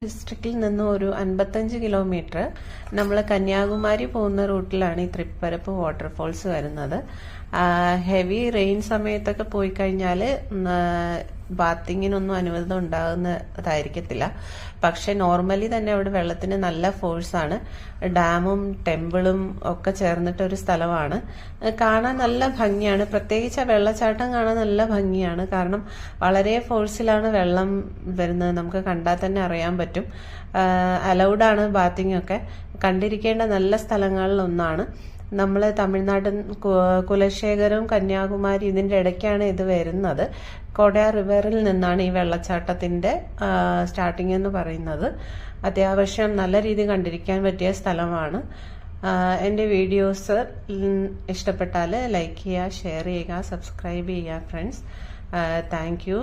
ഡിസ്ട്രിക്റ്റിൽ നിന്ന് ഒരു 55 കിലോമീറ്റർ നമ്മൾ കന്യാകുമാരി പോകുന്ന റൂട്ടിലാണ് ഈ തൃപ്പരപ്പ് വാട്ടർഫോൾസ് വരുന്നത്. ഹെവി റെയിൻ സമയത്തൊക്കെ പോയി കഴിഞ്ഞാൽ ബാത്തിങ്ങിനൊന്നും അനുവാദം ഉണ്ടാകുന്നതായിരിക്കത്തില്ല. പക്ഷെ നോർമലി തന്നെ അവിടെ വെള്ളത്തിന് നല്ല ഫോഴ്സാണ്. ഡാമും ടെമ്പിളും ഒക്കെ ചേർന്നിട്ടൊരു സ്ഥലമാണ്. കാണാൻ നല്ല ഭംഗിയാണ്. പ്രത്യേകിച്ച് ആ വെള്ളച്ചാട്ടം കാണാൻ നല്ല ഭംഗിയാണ്. കാരണം വളരെ ഫോഴ്സിലാണ് വെള്ളം വരുന്നത്. നമുക്ക് കണ്ടാൽ തന്നെ അറിയാൻ പറ്റും. അലൗഡാണ് ബാത്തിങ് ഒക്കെ. കണ്ടിരിക്കേണ്ട നല്ല സ്ഥലങ്ങളിൽ ഒന്നാണ്. നമ്മൾ തമിഴ്നാട് കുലശേഖരവും കന്യാകുമാരി ഇതിൻ്റെ ഇടയ്ക്കാണ് ഇത് വരുന്നത്. കോടയാർ റിവറിൽ നിന്നാണ് ഈ വെള്ളച്ചാട്ടത്തിൻ്റെ സ്റ്റാർട്ടിംഗ് എന്ന് പറയുന്നത്. അത്യാവശ്യം നല്ല രീതിയിൽ കണ്ടിരിക്കാൻ പറ്റിയ സ്ഥലമാണ്. എൻ്റെ വീഡിയോസ് ഇഷ്ടപ്പെട്ടാൽ ലൈക്ക് ചെയ്യുക, ഷെയർ ചെയ്യുക, സബ്സ്ക്രൈബ് ചെയ്യുക ഫ്രണ്ട്സ്. Thank you.